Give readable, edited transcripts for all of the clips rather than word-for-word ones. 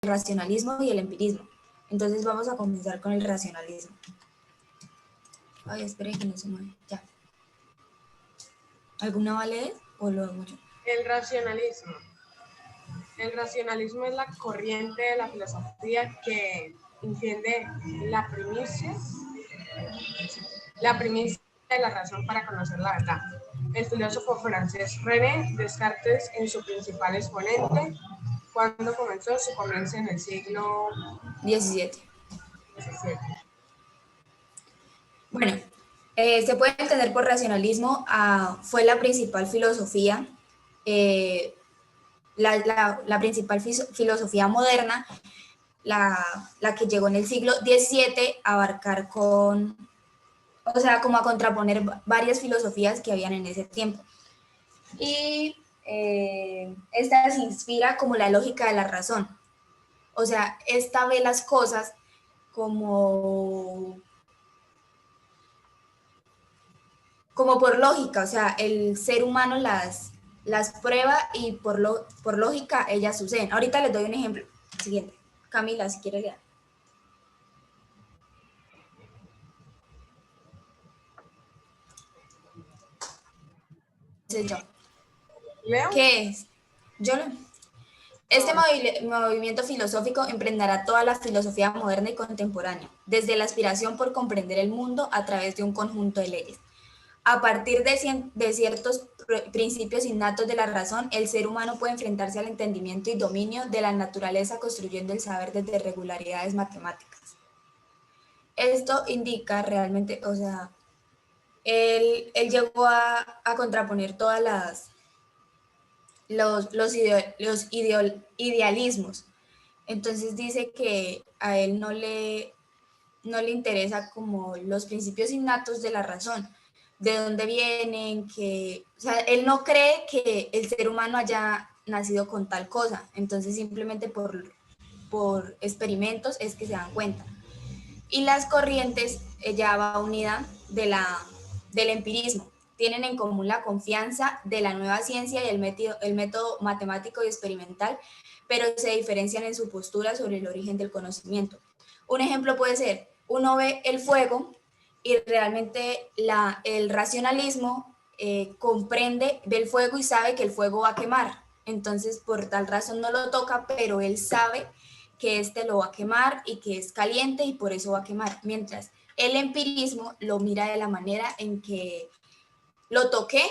racionalismo y el empirismo. Entonces vamos a comenzar con el racionalismo. Ay, espere que no se mueve. Ya. ¿Alguna va a leer o lo hago yo? El racionalismo. El racionalismo es la corriente de la filosofía que entiende la primicia de la razón para conocer la verdad. El filósofo francés René Descartes, en su principal exponente, cuando comenzó, su comienzo en el siglo XVII. XVII. Bueno, se puede entender por racionalismo, fue la principal filosofía, la principal filosofía moderna, la que llegó en el siglo XVII a abarcar o sea, como a contraponer varias filosofías que habían en ese tiempo. Y esta se inspira como la lógica de la razón. O sea, esta ve las cosas como por lógica, o sea, el ser humano las prueba y por lógica ellas suceden. Ahorita les doy un ejemplo. Siguiente. Camila, si quieres leer. Entonces yo. ¿Leo? ¿Qué es? Yo lo... Este movimiento filosófico emprenderá toda la filosofía moderna y contemporánea, desde la aspiración por comprender el mundo a través de un conjunto de leyes. A partir de ciertos principios innatos de la razón, el ser humano puede enfrentarse al entendimiento y dominio de la naturaleza construyendo el saber desde regularidades matemáticas. Esto indica realmente, o sea, él llegó a contraponer todas los idealismos. Entonces dice que a él no le interesa como los principios innatos de la razón, de dónde vienen, o sea, él no cree que el ser humano haya nacido con tal cosa, entonces simplemente por experimentos es que se dan cuenta. Y las corrientes, ella va unida del empirismo, tienen en común la confianza de la nueva ciencia y el método matemático y experimental, pero se diferencian en su postura sobre el origen del conocimiento. Un ejemplo puede ser, uno ve el fuego y realmente el racionalismo comprende, ve el fuego y sabe que el fuego va a quemar. Entonces, por tal razón no lo toca, pero él sabe que este lo va a quemar y que es caliente y por eso va a quemar. Mientras el empirismo lo mira de la manera en que lo toqué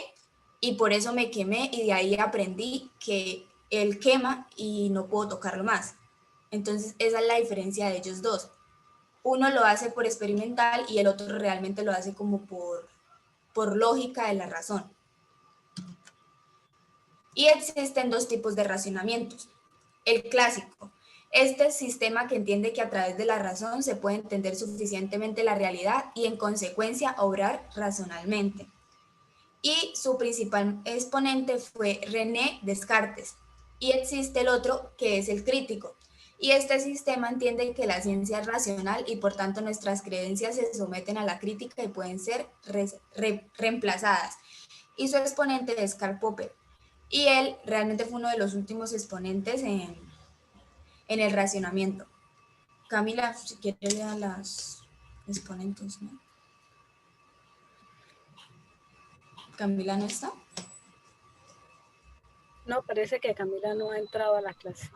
y por eso me quemé y de ahí aprendí que él quema y no puedo tocarlo más. Entonces, esa es la diferencia de ellos dos. Uno lo hace por experimental y el otro realmente lo hace como por lógica de la razón. Y existen dos tipos de racionamientos. El clásico, este sistema que entiende que a través de la razón se puede entender suficientemente la realidad y en consecuencia obrar racionalmente. Y su principal exponente fue René Descartes. Y existe el otro que es el crítico. Y este sistema entiende que la ciencia es racional y por tanto nuestras creencias se someten a la crítica y pueden ser reemplazadas. Y su exponente es Karl Popper. Y él realmente fue uno de los últimos exponentes en el racionamiento. Camila, si quieres leer las exponentes, ¿no? Camila no está. No, parece que Camila no ha entrado a la clase.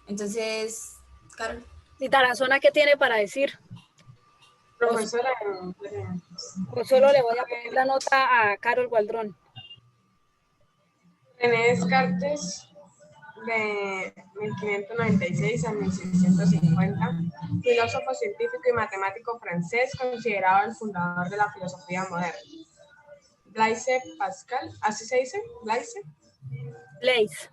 Entonces, Carol. ¿Y Tarazona qué tiene para decir? Profesora. O solo le voy a poner la nota a Carol Gualdrón. René Descartes, de 1596 a 1650, filósofo científico y matemático francés, considerado el fundador de la filosofía moderna. Blaise Pascal, ¿así se dice? ¿Blaise? Blaise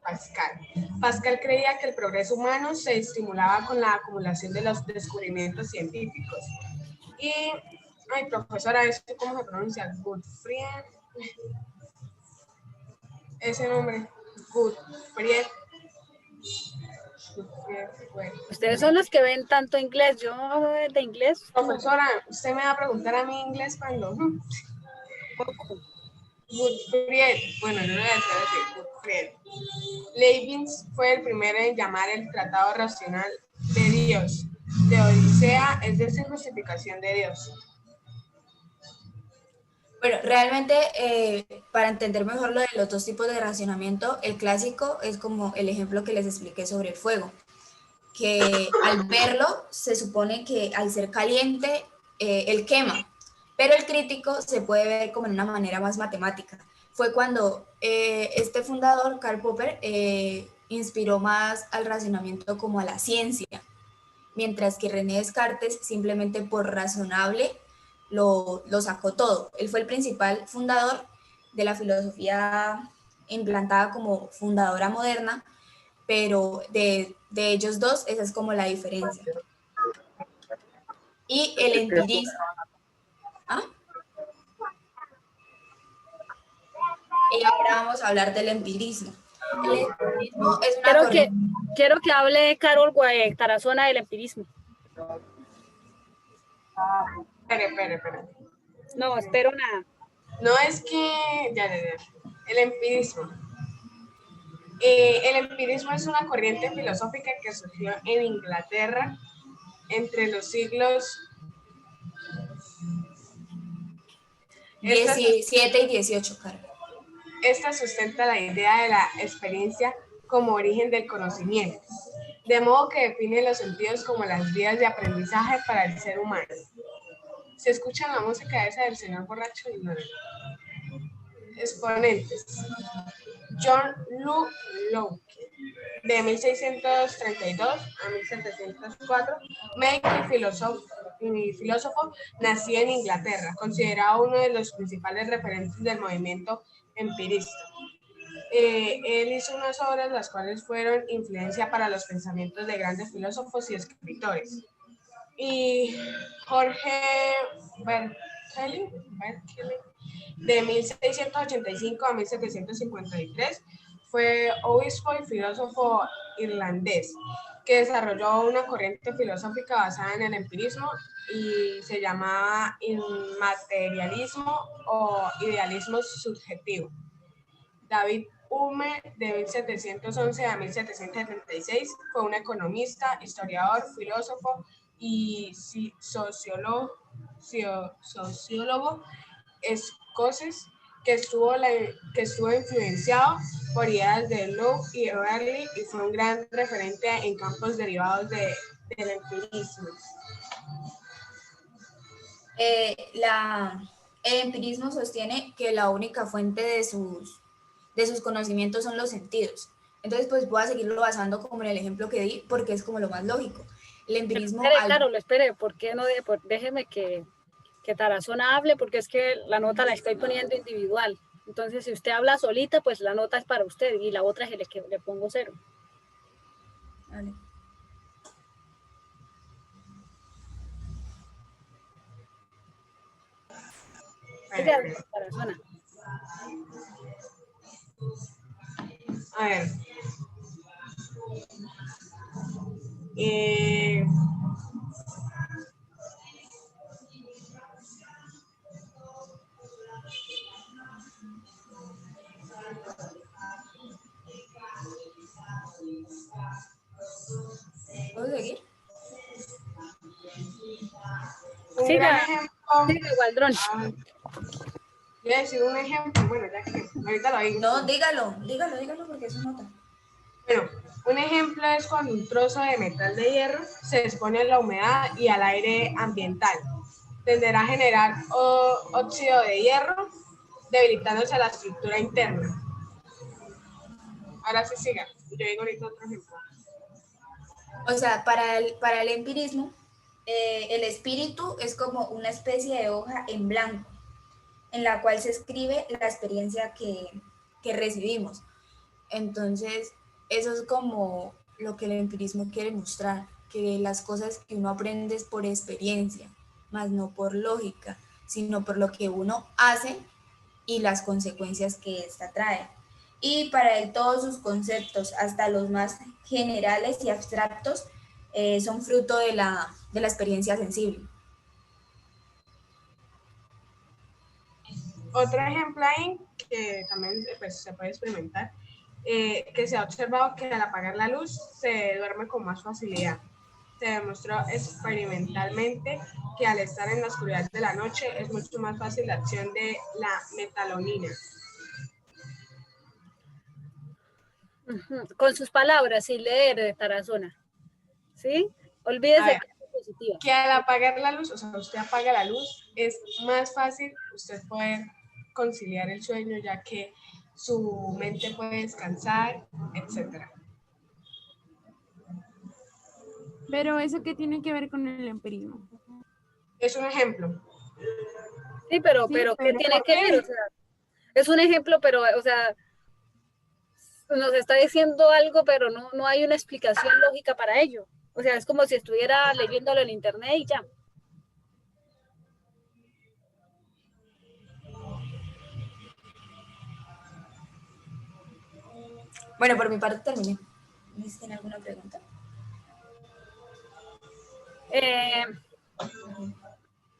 Pascal. Pascal creía que el progreso humano se estimulaba con la acumulación de los descubrimientos científicos. Y, ay, profesora, ¿cómo se pronuncia? Gottfried. Ese nombre, Gottfried. Ustedes son los que ven tanto inglés, yo de inglés. Profesora, usted me va a preguntar a mí inglés cuando. Poco. Gottfried, bueno, yo lo voy a decir Gottfried Leibniz fue el primero en llamar el tratado racional de Dios. De Odisea, es decir, justificación de Dios. Bueno, realmente para entender mejor lo de los dos tipos de racionamiento, el clásico es como el ejemplo que les expliqué sobre el fuego, que al verlo se supone que al ser caliente él quema, pero el crítico se puede ver como en una manera más matemática. Fue cuando este fundador, Karl Popper, inspiró más al racionamiento como a la ciencia, mientras que René Descartes simplemente por razonable lo sacó todo. Él fue el principal fundador de la filosofía implantada como fundadora moderna, pero de ellos dos esa es como la diferencia. Y el empirismo. ¿Ah? Y ahora vamos a hablar del empirismo. El empirismo es una corriente. Quiero que hable Carol Tarazona del empirismo. Espere. No, espero nada. No es que, ya. El empirismo. El empirismo es una corriente filosófica que surgió en Inglaterra entre los siglos 17 y 18, Carlos. Esta sustenta la idea de la experiencia como origen del conocimiento, de modo que define los sentidos como las vías de aprendizaje para el ser humano. Se escucha la música esa del señor borracho y no. Exponentes: John Locke, de 1632 a 1704, médico y filósofo, nacido en Inglaterra, considerado uno de los principales referentes del movimiento empirista. Él hizo unas obras las cuales fueron influencia para los pensamientos de grandes filósofos y escritores. Y Jorge Berkeley, de 1685 a 1753, fue obispo y filósofo irlandés que desarrolló una corriente filosófica basada en el empirismo y se llamaba inmaterialismo o idealismo subjetivo. David Hume, de 1711 a 1776, fue un economista, historiador, filósofo y sociólogo escocés que estuvo influenciado por ideas de Locke y Berkeley y fue un gran referente en campos derivados del empirismo. El empirismo sostiene que la única fuente de sus conocimientos son los sentidos. Entonces, pues voy a seguirlo basando como en el ejemplo que di, porque es como lo más lógico. El empirismo... Espere, ¿por qué no? Déjeme que Tarazona hable, porque es que la nota la estoy poniendo individual. Entonces, si usted habla solita, pues la nota es para usted y la otra es el que le pongo 0. Vale. Tarazona. A ver. ¿Puedo seguir? Siga, Gualdrón. Voy a decir un ejemplo, bueno, ya que ahorita lo digo. No, dígalo, porque eso nota. Bueno, un ejemplo es cuando un trozo de metal de hierro se expone a la humedad y al aire ambiental. Tenderá a generar óxido de hierro, debilitándose la estructura interna. Ahora sí siga. Yo digo ahorita otro ejemplo. O sea, para el empirismo, el espíritu es como una especie de hoja en blanco, en la cual se escribe la experiencia que recibimos. Entonces, eso es como lo que el empirismo quiere mostrar, que las cosas que uno aprende es por experiencia, más no por lógica, sino por lo que uno hace y las consecuencias que ésta trae. Y para él todos sus conceptos, hasta los más generales y abstractos, son fruto de la experiencia sensible. Otro ejemplo ahí, que también pues, se puede experimentar, que se ha observado que al apagar la luz se duerme con más facilidad. Se demostró experimentalmente que al estar en la oscuridad de la noche es mucho más fácil la acción de la metalonina. Con sus palabras, sin leer, de Tarazona. ¿Sí? Olvídese que es positiva. Que al apagar la luz, o sea, usted apaga la luz, es más fácil usted poder conciliar el sueño, ya que su mente puede descansar, etc. Pero ¿eso qué tiene que ver con el empirismo? Es un ejemplo. Sí, pero ¿qué tiene que ver? O sea, es un ejemplo, pero, o sea, nos está diciendo algo, pero no hay una explicación lógica para ello. O sea, es como si estuviera leyéndolo en internet y ya. Bueno, por mi parte terminé. ¿Tienen alguna pregunta?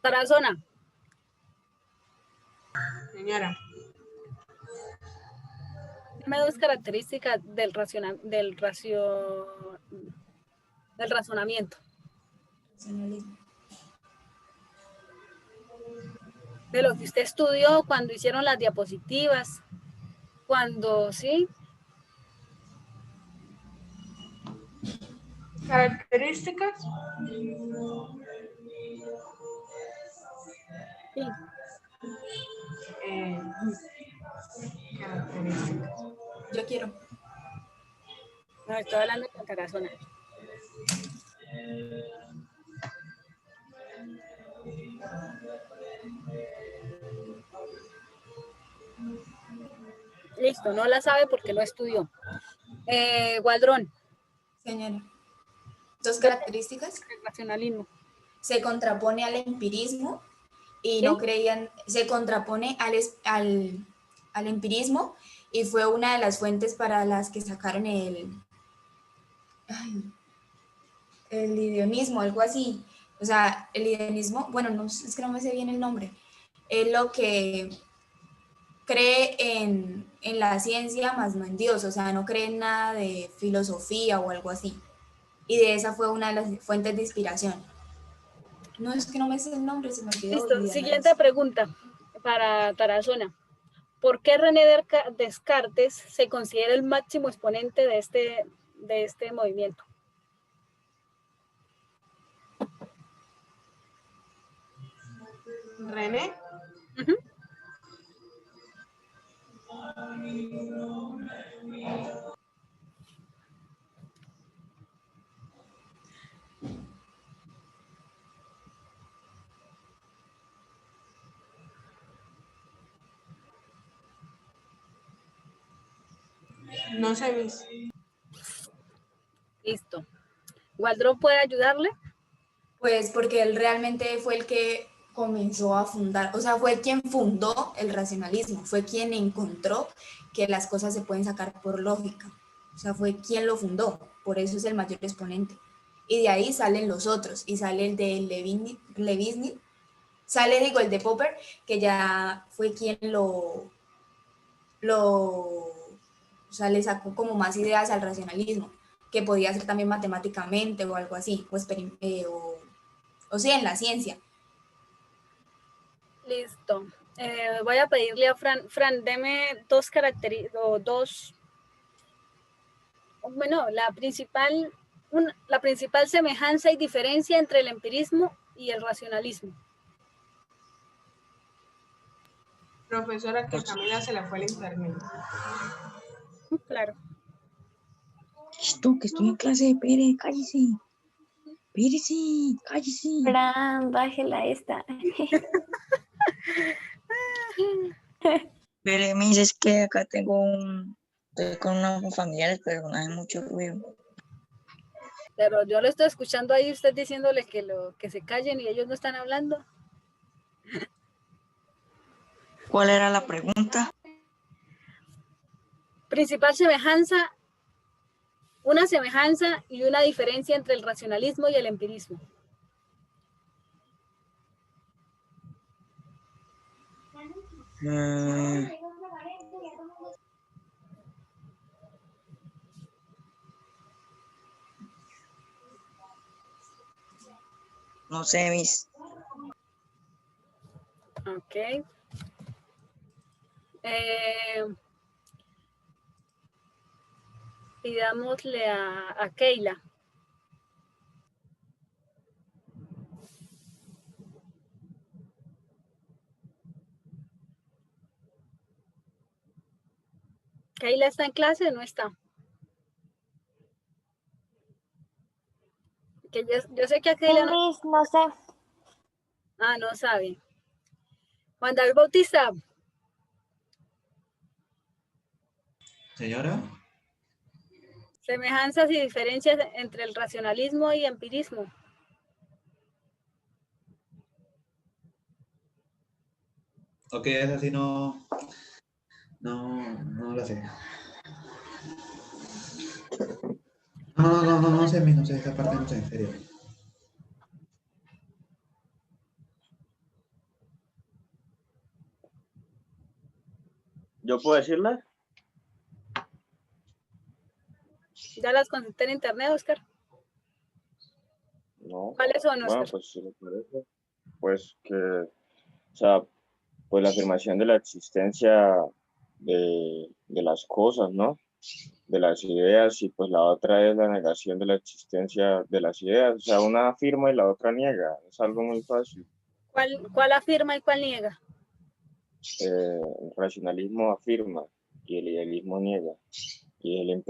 Tarazona. Señora. Dime dos características del razonamiento. De lo que usted estudió cuando hicieron las diapositivas, cuando, ¿sí? Características. Sí. Características. Yo quiero. No, estoy hablando con Tarazona. Listo, no la sabe porque no estudió. Gualdrón. Señora. Dos características. El racionalismo. Se contrapone al empirismo y ¿Qué? no creían, se contrapone al empirismo y fue una de las fuentes para las que sacaron el ideonismo, algo así. O sea, el ideonismo, bueno, no, es que no me sé bien el nombre, es lo que cree en la ciencia más no en Dios, o sea, no cree en nada de filosofía o algo así. Y de esa fue una de las fuentes de inspiración. No, es que no me sé el nombre, se me olvidó. Listo, siguiente pregunta para Tarazona. ¿Por qué René Descartes se considera el máximo exponente de este movimiento? René. Uh-huh. No sé, Miss. Listo. ¿Gualdrón puede ayudarle? Pues porque él realmente fue el que comenzó a fundar, o sea, fue quien fundó el racionalismo, fue quien encontró que las cosas se pueden sacar por lógica, o sea, fue quien lo fundó, por eso es el mayor exponente. Y de ahí salen los otros, y sale el de Leibniz, sale, digo, el de Popper, que ya fue quien o sea, le sacó como más ideas al racionalismo, que podía ser también matemáticamente o algo así, o sea, en la ciencia. Listo. Voy a pedirle a Fran, deme dos características, bueno, la principal semejanza y diferencia entre el empirismo y el racionalismo. Profesora, que Camila se le fue el internet. Claro. Listo, que estoy en clase, Pere, cállese. Pérese, cállese. Fran, bájela esta. Pere, me dices que acá estoy con unos familiares, pero no hay mucho ruido. Pero yo lo estoy escuchando ahí, usted diciéndole que se callen y ellos no están hablando. ¿Cuál era la pregunta? Principal semejanza, una semejanza y una diferencia entre el racionalismo y el empirismo. Mm, no sé, Miss. Ok. Pidámosle a Keila. ¿Keila está en clase o no está? Que yo sé que a Keila no... Miss, no sé. Ah, no sabe. Juan David Bautista, Señora, semejanzas y diferencias entre el racionalismo y empirismo. ok, esa sí no la sé. No sé, no sé, esta parte no sé, en serio. ¿Yo puedo decirla? ¿Ya las consulté en internet, Oscar? No. ¿Cuáles son, Bueno, Oscar? pues si me parece, pues que, o sea, pues la afirmación de la existencia de las cosas, ¿no? De las ideas, y pues la otra es la negación de la existencia de las ideas. O sea, una afirma y la otra niega. Es algo muy fácil. ¿Cuál afirma y cuál niega? El racionalismo afirma y el idealismo niega. Y el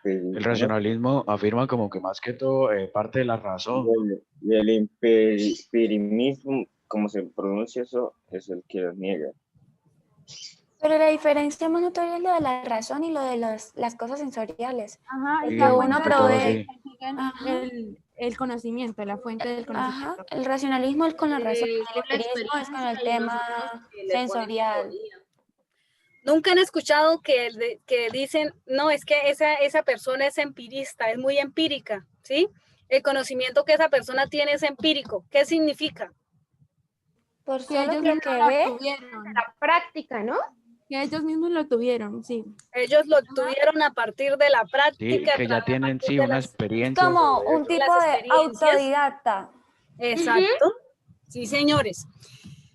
El racionalismo afirma como que más que todo parte de la razón, ¿no? y el empirismo, como se pronuncia eso, es el que niega. Pero la diferencia más notoria es lo de la razón y lo de las cosas sensoriales. Ajá, El es Sí, que la uno más que fuente todo provee. sí. Ajá. el conocimiento, la fuente del Ajá, conocimiento. el racionalismo es con la razón, el Con la empirismo es con el experiencia y tema nosotros que le ponemos sensorial. teoría. Nunca han escuchado que dicen, no, es que esa persona es empirista, es muy empírica, ¿sí? El conocimiento que esa persona tiene es empírico. ¿Qué significa? Por Que solo ellos lo mismos que lo ve, tuvieron, La práctica, ¿no? que ellos mismos lo tuvieron, sí. Ellos lo obtuvieron a partir de la Sí, práctica, que ya a tienen, partir sí, de una es experiencia como sobre un eso. tipo las de experiencias. autodidacta. Exacto. Sí, señores.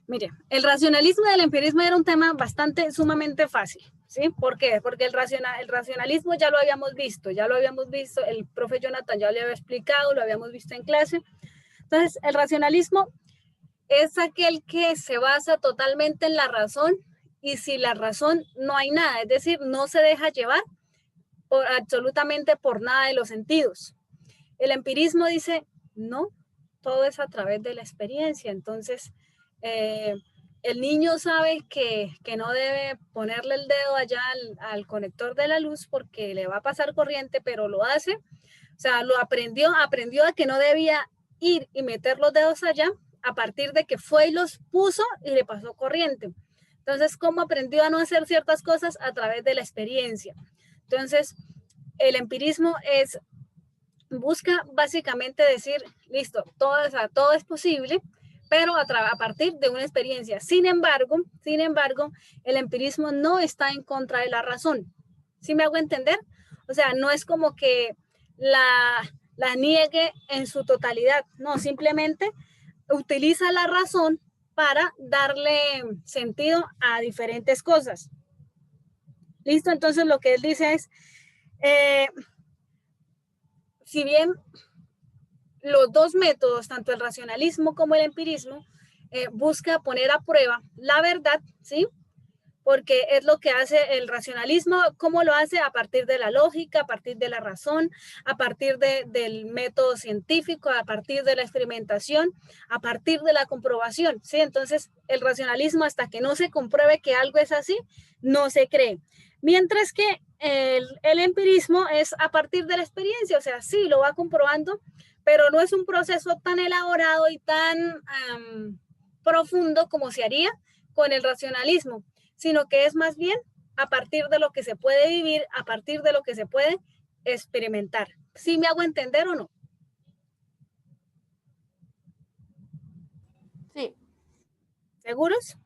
Mire, el racionalismo y el empirismo era un tema sumamente fácil, ¿sí? ¿Por qué? Porque el racionalismo ya lo habíamos visto, el profe Jonathan ya lo había explicado, lo habíamos visto en clase. Entonces, el racionalismo es aquel que se basa totalmente en la razón y sin la razón no hay nada, es decir, no se deja llevar absolutamente por nada de los sentidos. El empirismo dice, no, todo es a través de la experiencia. Entonces, el niño sabe que no debe ponerle el dedo allá al conector de la luz porque le va a pasar corriente, pero lo hace. O sea, aprendió a que no debía ir y meter los dedos allá a partir de que fue y los puso y le pasó corriente. Entonces, ¿cómo aprendió a no hacer ciertas cosas? A través de la experiencia. Entonces, el empirismo busca básicamente decir, listo, todo es posible, pero a partir de una experiencia. Sin embargo, el empirismo no está en contra de la razón. ¿Sí me hago entender? O sea, no es como que la niegue en su totalidad, no, simplemente utiliza la razón para darle sentido a diferentes cosas. ¿Listo? Entonces lo que él dice es, si bien los dos métodos, tanto el racionalismo como el empirismo, busca poner a prueba la verdad, ¿sí? Porque es lo que hace el racionalismo, ¿cómo lo hace? A partir de la lógica, a partir de la razón, a partir del método científico, a partir de la experimentación, a partir de la comprobación, ¿sí? Entonces, el racionalismo, hasta que no se compruebe que algo es así, no se cree. Mientras que el empirismo es a partir de la experiencia, o sea, sí, lo va comprobando, pero no es un proceso tan elaborado y tan profundo como se haría con el racionalismo, sino que es más bien a partir de lo que se puede vivir, a partir de lo que se puede experimentar. ¿Sí me hago entender o no? Sí. ¿Seguros?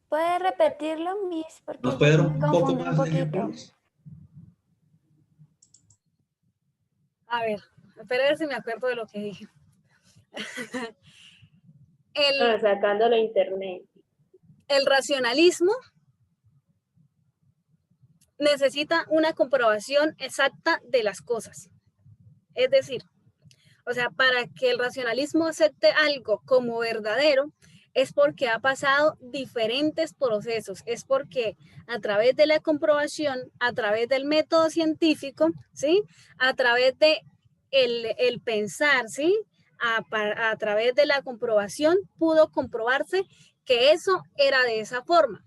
¿Puede repetirlo, Miss? Porque ¿Nos puede dar me un poco confundí un más de poquito. ejemplos? A ver, espera a ver si me acuerdo de lo que dije. Sacándolo a internet. El racionalismo necesita una comprobación exacta de las cosas. Es decir, o sea, para que el racionalismo acepte algo como verdadero, es porque ha pasado diferentes procesos, es porque a través de la comprobación, a través del método científico, ¿sí? A través de el pensar, ¿sí? A través de la comprobación pudo comprobarse que eso era de esa forma.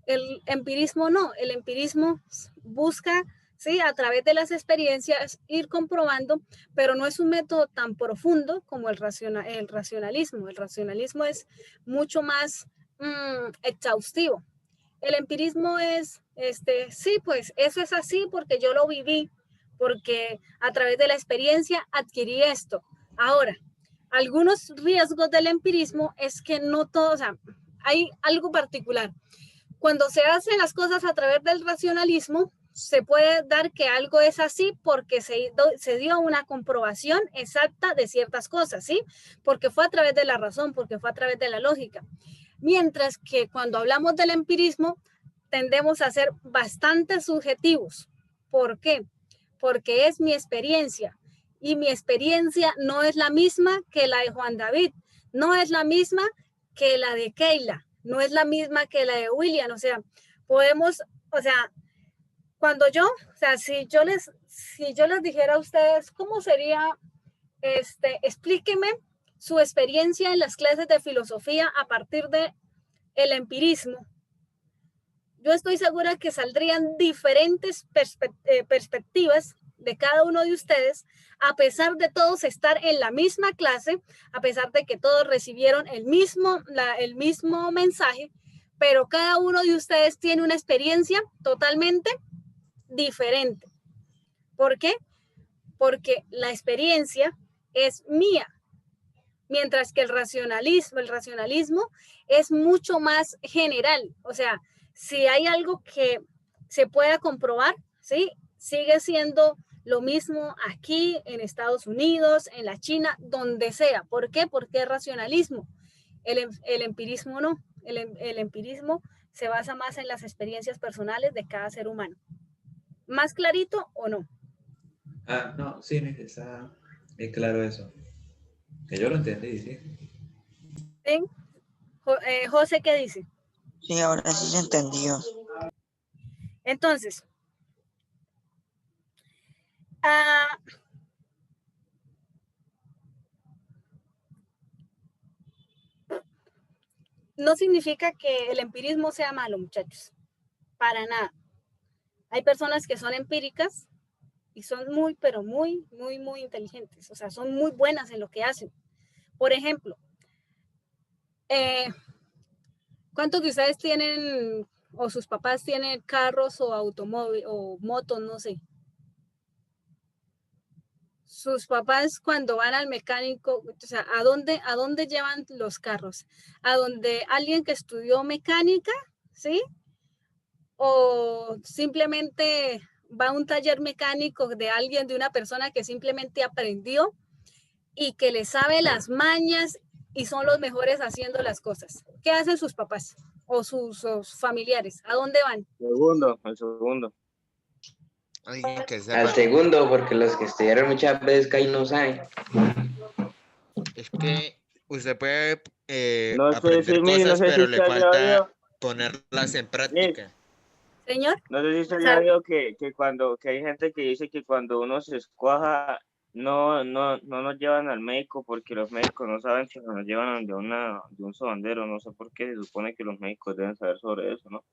El empirismo no, el empirismo busca, ¿sí? A través de las experiencias ir comprobando, pero no es un método tan profundo como el racionalismo. El racionalismo es mucho más exhaustivo. El empirismo es, sí, pues eso es así porque yo lo viví, porque a través de la experiencia adquirí esto. Ahora, algunos riesgos del empirismo es que no todo, o sea, hay algo particular. Cuando se hacen las cosas a través del racionalismo, se puede dar que algo es así porque se dio una comprobación exacta de ciertas cosas, ¿sí? Porque fue a través de la razón, porque fue a través de la lógica. Mientras que cuando hablamos del empirismo, tendemos a ser bastante subjetivos. ¿Por qué? Porque es mi experiencia y mi experiencia no es la misma que la de Juan David, no es la misma que la de Keila, no es la misma que la de William, o sea, podemos, o sea, cuando yo, o sea, si yo les dijera a ustedes cómo sería, explíqueme su experiencia en las clases de filosofía a partir de el empirismo, yo estoy segura que saldrían diferentes perspectivas de cada uno de ustedes, a pesar de todos estar en la misma clase, a pesar de que todos recibieron el mismo mensaje, pero cada uno de ustedes tiene una experiencia totalmente diferente. ¿Por qué? Porque la experiencia es mía, mientras que el racionalismo es mucho más general. O sea, si hay algo que se pueda comprobar, ¿sí? Sigue siendo lo mismo aquí en Estados Unidos, en la China, donde sea. ¿Por qué? Porque es racionalismo. El empirismo no. El empirismo se basa más en las experiencias personales de cada ser humano. ¿Más clarito o no? Ah, no, sí, está bien claro eso. Que yo lo entendí, sí. ¿Sí? José, ¿qué dice? Sí, ahora sí se entendió. Entonces, no significa que el empirismo sea malo, muchachos. Para nada. Hay personas que son empíricas y son muy, pero muy, muy, muy inteligentes. O sea, son muy buenas en lo que hacen. Por ejemplo, ¿cuántos de ustedes tienen o sus papás tienen carros o automóviles o motos, no sé? Sus papás cuando van al mecánico, o sea, ¿a dónde llevan los carros? ¿A donde alguien que estudió mecánica, sí? ¿O simplemente va a un taller mecánico de alguien, de una persona que simplemente aprendió y que le sabe las mañas y son los mejores haciendo las cosas? ¿Qué hacen sus papás o sus familiares? ¿A dónde van? El segundo. Al segundo, porque los que estudiaron muchas veces que ahí no saben. Es que usted puede No sé aprender si, cosas, no sé pero si le usted había falta oído, ponerlas en práctica. Señor. No sé si usted había oído que hay gente que dice que cuando uno se escuaja, no nos llevan al médico porque los médicos no saben si nos llevan de un sobandero. No sé por qué, se supone que los médicos deben saber sobre eso, ¿no?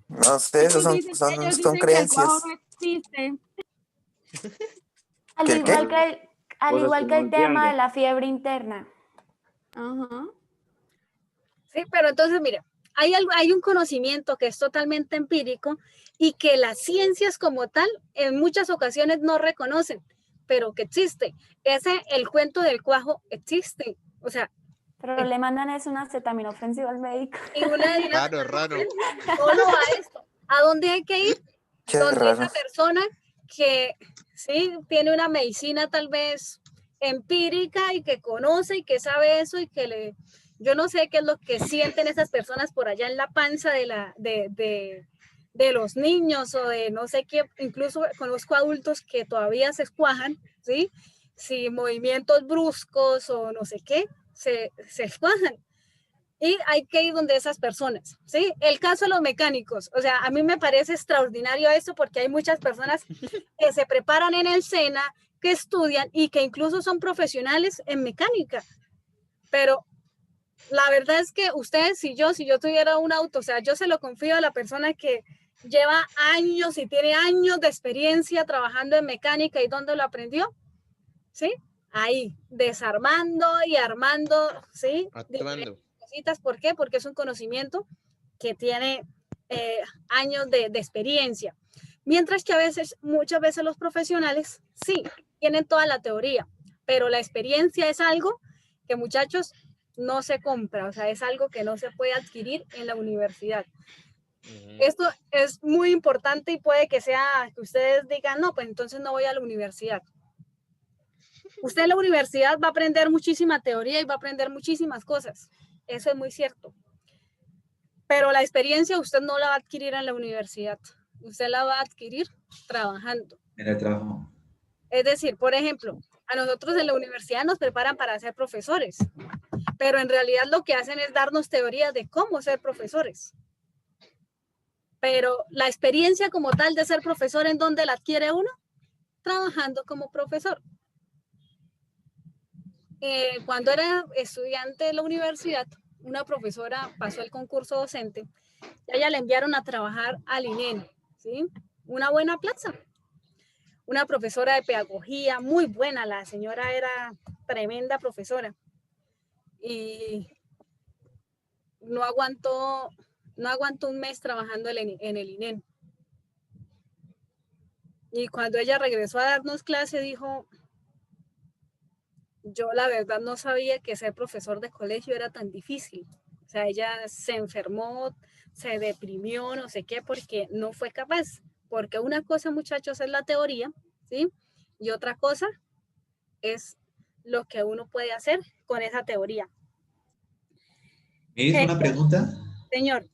No sé, eso son creencias. Que el no existe. Al igual que el tema de la fiebre interna. Ajá. Sí, pero entonces, mira, hay un conocimiento que es totalmente empírico y que las ciencias como tal en muchas ocasiones no reconocen. pero que existe. El cuento del cuajo existe. O sea, pero le mandan es una acetaminofén al médico. Y una Raro, raro. Solo a esto. ¿A dónde hay que ir? Qué Donde raro. esa persona que sí tiene una medicina tal vez empírica y que conoce y que sabe eso y que yo no sé qué es lo que sienten esas personas por allá en la panza de los niños o de no sé qué, incluso conozco adultos que todavía se escuajan, ¿sí? Si movimientos bruscos o no sé qué, se escuajan. Y hay que ir donde esas personas, ¿sí? El caso de los mecánicos, o sea, a mí me parece extraordinario esto porque hay muchas personas que se preparan en el SENA, que estudian y que incluso son profesionales en mecánica. Pero la verdad es que ustedes, si yo tuviera un auto, o sea, yo se lo confío a la persona que lleva años y tiene años de experiencia trabajando en mecánica y dónde lo aprendió, ¿sí? Ahí, desarmando y armando, ¿sí? Actuando. ¿Por qué? Porque es un conocimiento que tiene años de experiencia. Mientras que muchas veces los profesionales sí, tienen toda la teoría, pero la experiencia es algo que, muchachos, no se compra, o sea, es algo que no se puede adquirir en la universidad. Esto es muy importante y puede que sea que ustedes digan, no, pues entonces no voy a la universidad. Usted en la universidad va a aprender muchísima teoría y va a aprender muchísimas cosas. Eso es muy cierto. Pero la experiencia usted no la va a adquirir en la universidad. Usted la va a adquirir trabajando. En el trabajo. Es decir, por ejemplo, a nosotros en la universidad nos preparan para ser profesores, pero en realidad lo que hacen es darnos teorías de cómo ser profesores. Pero la experiencia como tal de ser profesor, ¿en dónde la adquiere uno? Trabajando como profesor. Cuando era estudiante de la universidad, una profesora pasó el concurso docente y a ella le enviaron a trabajar al INEN, ¿sí? Una buena plaza. Una profesora de pedagogía muy buena, la señora era tremenda profesora y no aguantó un mes trabajando en el INEN. Y cuando ella regresó a darnos clase dijo, yo la verdad no sabía que ser profesor de colegio era tan difícil. O sea, ella se enfermó, se deprimió, no sé qué, porque no fue capaz. Porque una cosa, muchachos, es la teoría, ¿sí? Y otra cosa es lo que uno puede hacer con esa teoría. ¿Me hizo una pregunta? Señor.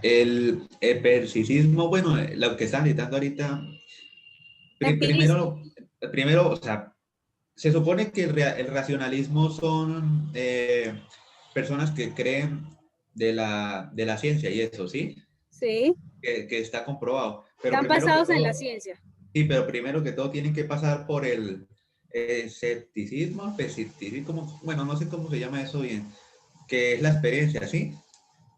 El empiricismo, bueno, lo que están citando ahorita, primero, o sea, se supone que el racionalismo son personas que creen de la ciencia y eso, ¿sí? Sí. Que está comprobado. Pero Están basados en la ciencia. Sí, pero primero que todo tienen que pasar por el escepticismo, bueno, no sé cómo se llama eso bien, que es la experiencia, ¿sí?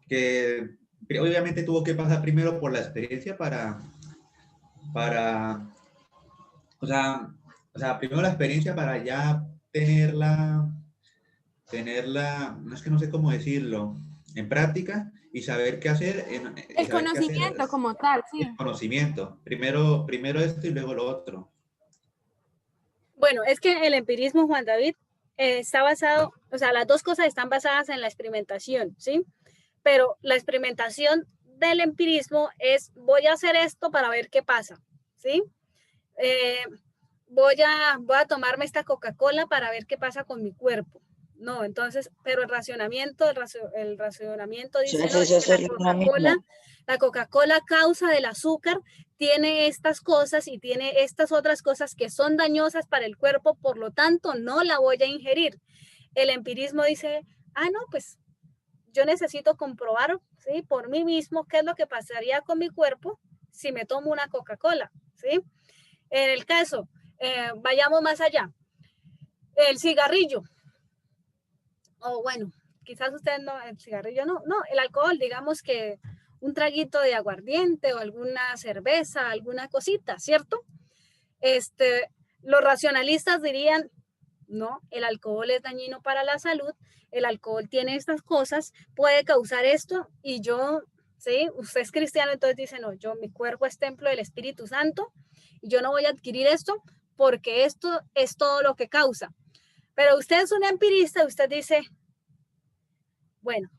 Que obviamente tuvo que pasar primero por la experiencia para o sea, primero la experiencia para ya tenerla, no es que no sé cómo decirlo, en práctica y saber qué hacer. El conocimiento como tal, sí. El conocimiento. Primero esto y luego lo otro. Bueno, es que el empirismo, Juan David, está basado, o sea, las dos cosas están basadas en la experimentación, ¿sí? Pero la experimentación del empirismo es, voy a hacer esto para ver qué pasa, ¿sí? Voy a tomarme esta Coca-Cola para ver qué pasa con mi cuerpo. No, entonces, pero el racionamiento dice, la Coca-Cola causa del azúcar, tiene estas cosas y tiene estas otras cosas que son dañosas para el cuerpo, por lo tanto, no la voy a ingerir. El empirismo dice, no, pues yo necesito comprobar, ¿sí? Por mí mismo qué es lo que pasaría con mi cuerpo si me tomo una Coca-Cola, ¿sí? En el caso, vayamos más allá, el cigarrillo, o bueno, quizás ustedes no, el cigarrillo no, el alcohol, digamos que un traguito de aguardiente o alguna cerveza, alguna cosita, ¿cierto? Los racionalistas dirían, no, el alcohol es dañino para la salud, el alcohol tiene estas cosas, puede causar esto, y yo, ¿sí? Usted es cristiano, entonces dice, no, mi cuerpo es templo del Espíritu Santo, y yo no voy a adquirir esto porque esto es todo lo que causa. Pero usted es un empirista y usted dice, bueno,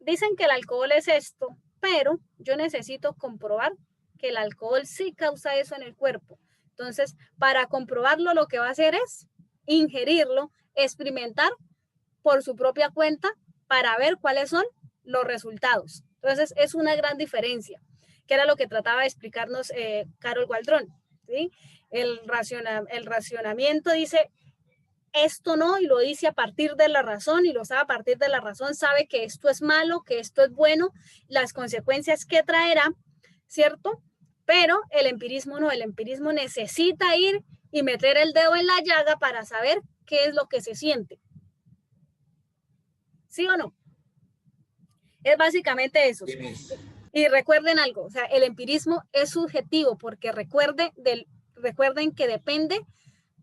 dicen que el alcohol es esto, pero yo necesito comprobar que el alcohol sí causa eso en el cuerpo. Entonces, para comprobarlo, lo que va a hacer es ingerirlo, experimentar por su propia cuenta para ver cuáles son los resultados. Entonces, es una gran diferencia, que era lo que trataba de explicarnos Carol Waldron, ¿sí? El racionamiento dice, esto no, y lo dice a partir de la razón, y lo sabe a partir de la razón, sabe que esto es malo, que esto es bueno, las consecuencias que traerá, ¿cierto? Pero el empirismo no, el empirismo necesita ir y meter el dedo en la llaga para saber qué es lo que se siente. ¿Sí o no? Es básicamente eso. Y recuerden algo, o sea, el empirismo es subjetivo porque recuerden que depende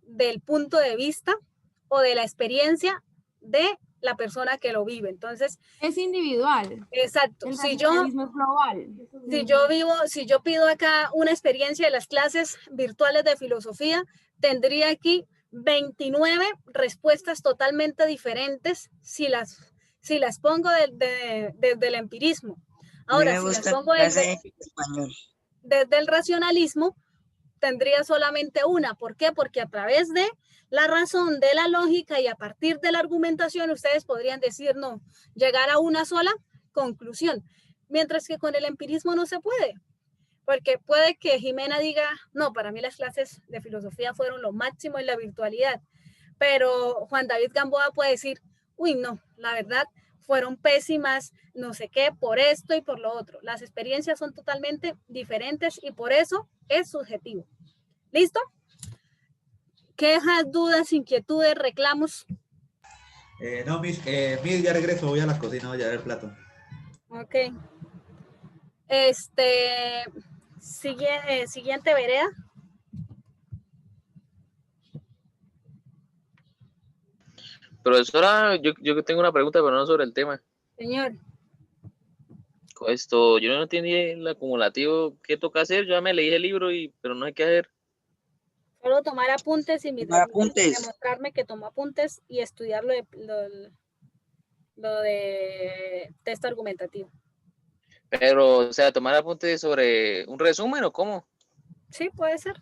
del punto de vista o de la experiencia de la persona que lo vive. Entonces, es individual. Exacto. El racionalismo es global. Si yo pido acá una experiencia de las clases virtuales de filosofía, tendría aquí 29 respuestas totalmente diferentes si las pongo desde el empirismo. Ahora, si las pongo desde el racionalismo, tendría solamente una. ¿Por qué? Porque a través de la razón, de la lógica y a partir de la argumentación, ustedes podrían decir no, llegar a una sola conclusión. Mientras que con el empirismo no se puede. Porque puede que Jimena diga, no, para mí las clases de filosofía fueron lo máximo en la virtualidad. Pero Juan David Gamboa puede decir, uy, no, la verdad, fueron pésimas, no sé qué, por esto y por lo otro. Las experiencias son totalmente diferentes y por eso es subjetivo. ¿Listo? ¿Quejas, dudas, inquietudes, reclamos? No, Miss, ya regreso, voy a la cocina, voy a llevar el plato. Ok. Siguiente vereda. Profesora, yo tengo una pregunta, pero no sobre el tema. Señor. Esto, yo no entendí el acumulativo. ¿Qué toca hacer? Yo ya me leí el libro, pero no hay que hacer. Solo tomar apuntes y demostrarme que tomó apuntes y estudiar lo de texto argumentativo. Pero, o sea, tomar apuntes sobre un resumen o cómo. Sí, puede ser.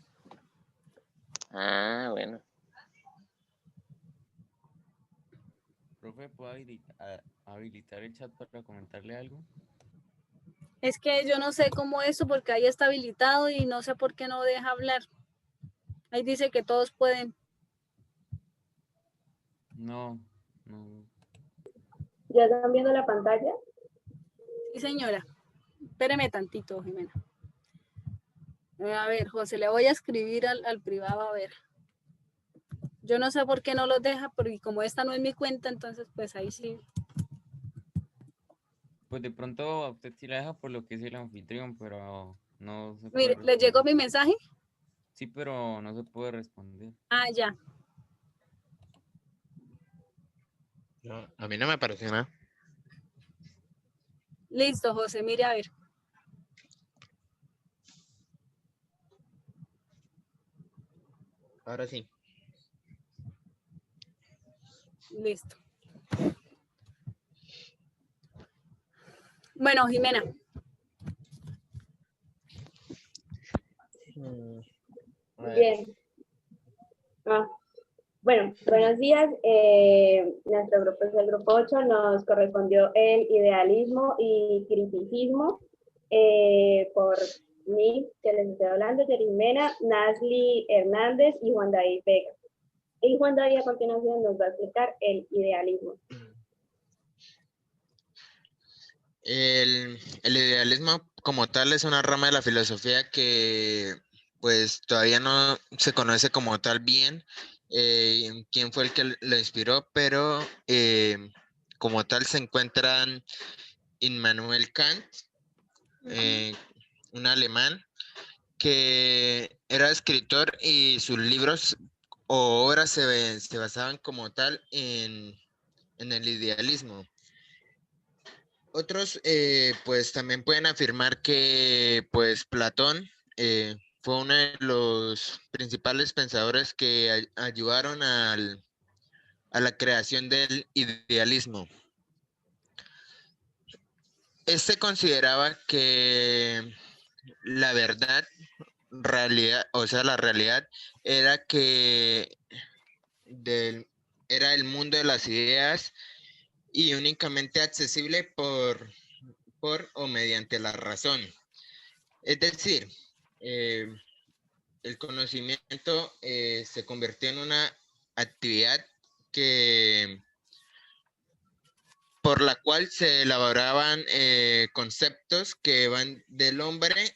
Ah, bueno. Profe, ¿puedo habilitar el chat para comentarle algo? Es que yo no sé cómo eso, porque ahí está habilitado y no sé por qué no deja hablar. Ahí dice que todos pueden. No. ¿Ya están viendo la pantalla? Sí, señora. Espéreme tantito, Jimena. A ver, José, le voy a escribir al privado, a ver. Yo no sé por qué no los deja, porque como esta no es mi cuenta, entonces pues ahí sí. Pues de pronto a usted sí la deja por lo que es el anfitrión, pero no se Mire, ¿le llegó mi mensaje? Sí, pero no se puede responder. Ah, ya. No, a mí no me apareció nada. Listo, José, mire a ver. Ahora sí. Listo. Bueno, Jimena. Bien. Bueno, buenos días. Nuestro grupo es el grupo 8. Nos correspondió el idealismo y criticismo por mí, que les estoy hablando, Jimena, Nasli Hernández y Juan David Vega. Y Juan David a continuación nos va a explicar el idealismo. El idealismo como tal es una rama de la filosofía que pues todavía no se conoce como tal bien quién fue el que lo inspiró, pero como tal se encuentran Immanuel Kant, un alemán que era escritor y sus libros o obras se basaban como tal en el idealismo. Otros pues también pueden afirmar que pues Platón fue uno de los principales pensadores que ayudaron a la creación del idealismo. Este consideraba que la verdad, realidad, o sea, la realidad era que era el mundo de las ideas y únicamente accesible por o mediante la razón. Es decir, el conocimiento se convirtió en una actividad por la cual se elaboraban conceptos que van del hombre,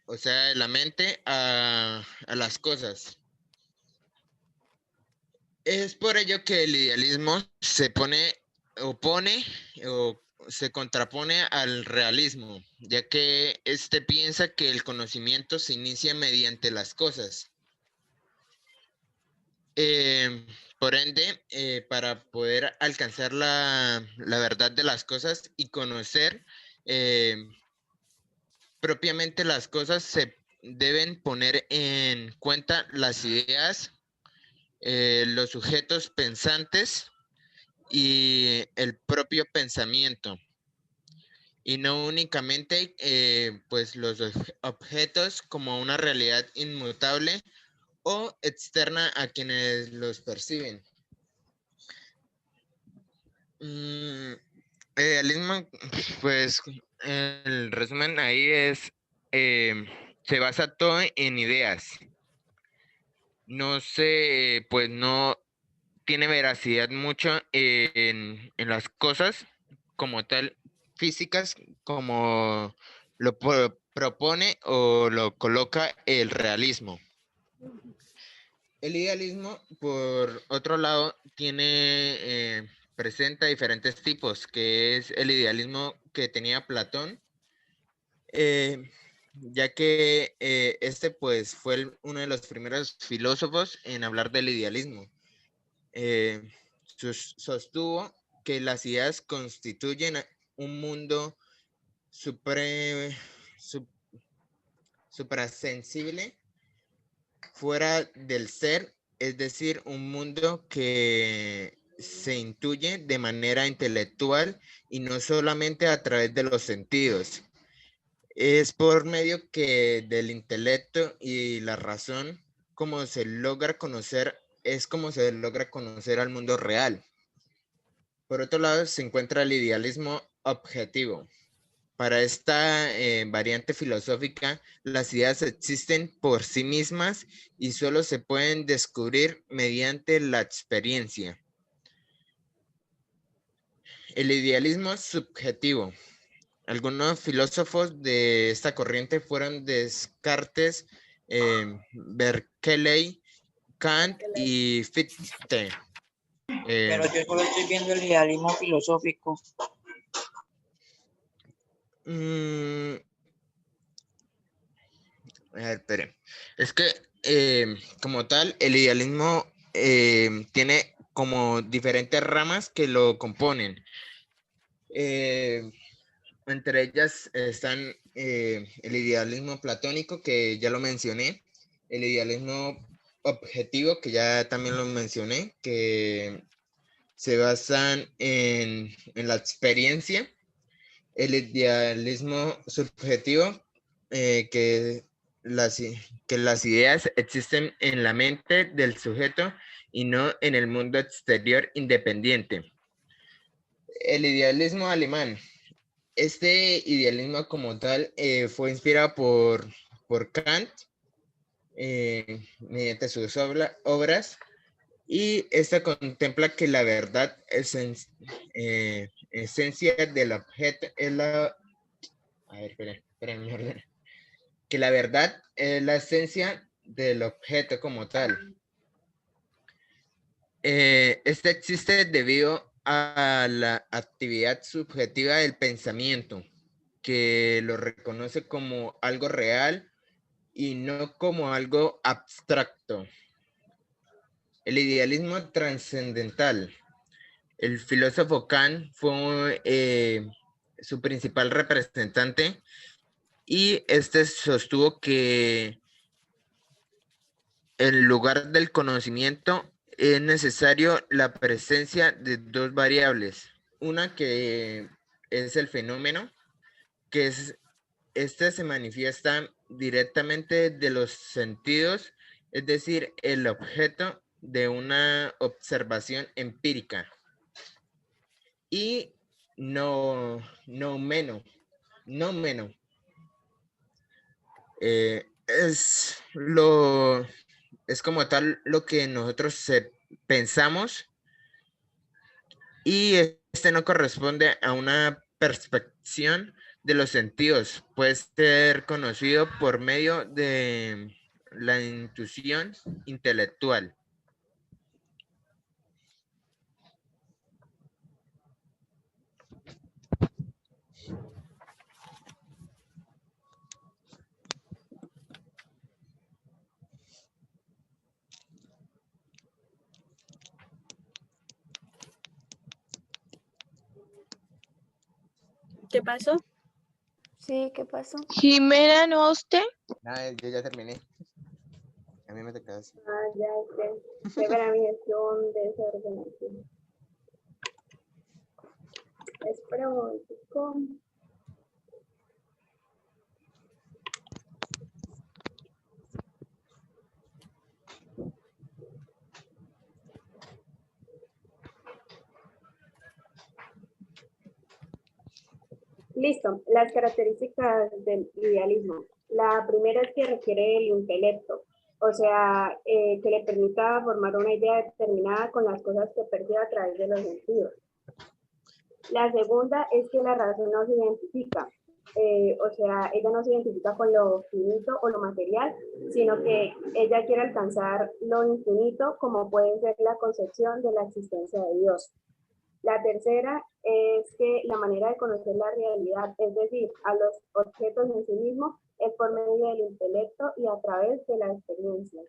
o sea, de la mente, a las cosas. Es por ello que el idealismo se opone o se contrapone al realismo, ya que este piensa que el conocimiento se inicia mediante las cosas. Por ende, para poder alcanzar la verdad de las cosas y conocer propiamente las cosas, se deben poner en cuenta las ideas, los sujetos pensantes y el propio pensamiento, y no únicamente pues los objetos como una realidad inmutable o externa a quienes los perciben. Idealismo, pues el resumen ahí es, se basa todo en ideas. No sé, pues no tiene veracidad mucho en las cosas como tal físicas, como lo propone o lo coloca el realismo. El idealismo, por otro lado, presenta diferentes tipos, que es el idealismo que tenía Platón, ya que este pues fue uno de los primeros filósofos en hablar del idealismo. Sostuvo que las ideas constituyen un mundo suprasensible fuera del ser, es decir, un mundo que se intuye de manera intelectual y no solamente a través de los sentidos. Es por medio del intelecto y la razón como se logra conocer, es como se logra conocer al mundo real. Por otro lado, se encuentra el idealismo objetivo. Para esta variante filosófica, las ideas existen por sí mismas y solo se pueden descubrir mediante la experiencia. El idealismo subjetivo. Algunos filósofos de esta corriente fueron Descartes, Berkeley, Kant y Fichte. Pero yo solo estoy viendo el idealismo filosófico. A ver, espere. Es que como tal, el idealismo tiene como diferentes ramas que lo componen. Entre ellas están el idealismo platónico, que ya lo mencioné, el idealismo objetivo, que ya también lo mencioné, que se basan en la experiencia, el idealismo subjetivo, que las ideas existen en la mente del sujeto y no en el mundo exterior independiente. El idealismo alemán. Este idealismo como tal fue inspirado por Kant mediante sus obras, y esta contempla que la verdad esencia del objeto es la... A ver, esperen, mi orden. Que la verdad es la esencia del objeto como tal. Este existe debido a la actividad subjetiva del pensamiento, que lo reconoce como algo real y no como algo abstracto. El idealismo trascendental. El filósofo Kant fue su principal representante, y este sostuvo que en lugar del conocimiento es necesario la presencia de dos variables. Una que es el fenómeno, que este se manifiesta directamente de los sentidos, es decir, el objeto de una observación empírica. Y no menos. Es como tal lo que nosotros pensamos, y este no corresponde a una percepción de los sentidos. Puede ser conocido por medio de la intuición intelectual. ¿Qué pasó? Sí, ¿qué pasó? Jimena, ¿no a usted? Nada, yo ya terminé. A mí me toca así. Ya sé. Qué para mí es un desordenación. Espera un momentico. Listo, las características del idealismo. La primera es que requiere el intelecto, o sea, que le permita formar una idea determinada con las cosas que percibe a través de los sentidos. La segunda es que la razón no se identifica, o sea, ella no se identifica con lo finito o lo material, sino que ella quiere alcanzar lo infinito, como puede ser la concepción de la existencia de Dios. La tercera es que la manera de conocer la realidad, es decir, a los objetos en sí mismos, es por medio del intelecto y a través de la experiencia.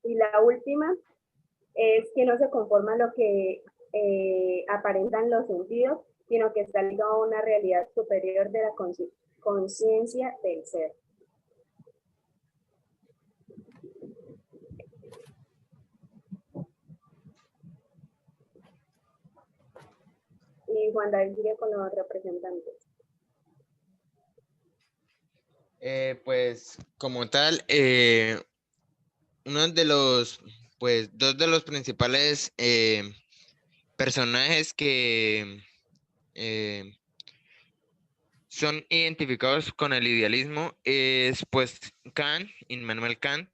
Y la última es que no se conforma a lo que aparentan los sentidos, sino que está ligado a una realidad superior de la conciencia del ser. Y Juan David sigue con los representantes. Pues como tal, uno de los, pues dos de los principales personajes que son identificados con el idealismo es pues Kant, Immanuel Kant,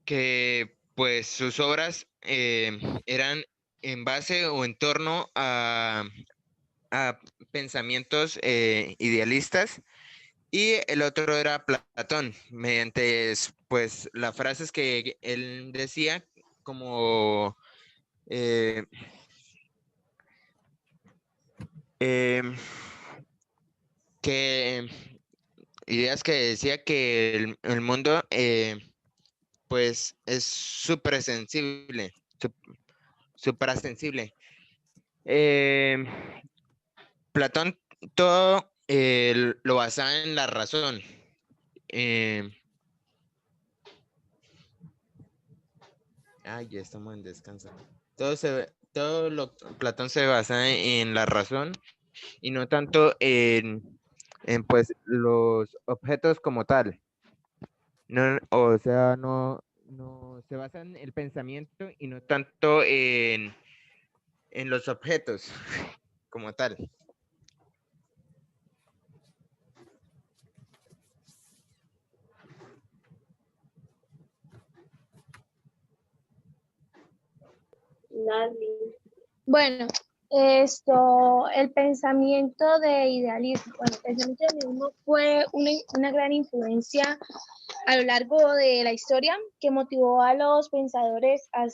que pues sus obras eran en base o en torno a pensamientos idealistas, y el otro era Platón, mediante pues las frases que él decía, como que ideas que decía que el mundo pues es suprasensible, suprasensible. Platón todo lo basaba en la razón. Ya estamos en descanso. Platón se basa en la razón y no tanto en pues los objetos como tal. No, o sea, no se basa en el pensamiento y no tanto en los objetos como tal. Bueno, el pensamiento de idealismo. Bueno, el pensamiento de idealismo fue una gran influencia a lo largo de la historia que motivó a los pensadores a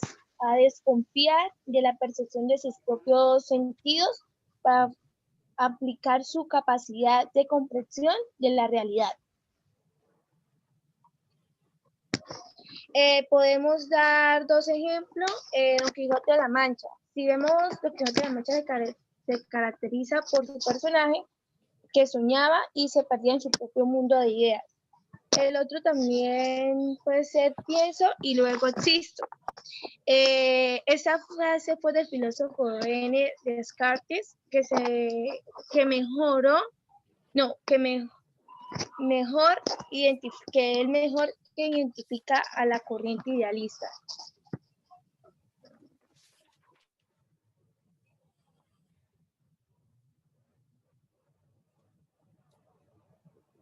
desconfiar de la percepción de sus propios sentidos para aplicar su capacidad de comprensión de la realidad. Podemos dar dos ejemplos. Don Quijote de la Mancha. Si vemos, Don Quijote de la Mancha se caracteriza por su personaje que soñaba y se perdía en su propio mundo de ideas. El otro también puede ser pienso y luego existo. Esa frase fue del filósofo René Descartes, que él mejor que identifica a la corriente idealista.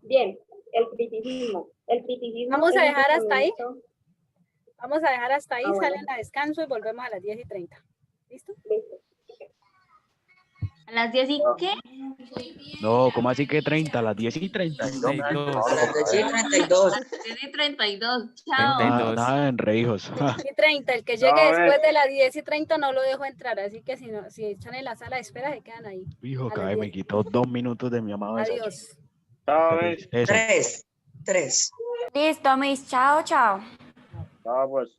Bien, el criticismo. Vamos a es un dejar hasta ahí. pensamiento- Vamos a dejar hasta ahí, Ah, bueno. salen a descanso y volvemos a las 10:30. ¿Listo? Listo. ¿A las 10 y qué? No, ¿cómo así que 30? A las 10:32. A las 10:32. 10:32. Chao. Nada en reijos. 10:30, el que llegue después de las 10:30 no lo dejo entrar, así que si están en la sala de espera se quedan ahí. Hijo, A las cae, me 10. quitó 2 minutos de mi amado desayuno. Adiós. Chao, Miss. Eso. 3. Listo, mis. Chao, chao. Chao, pues.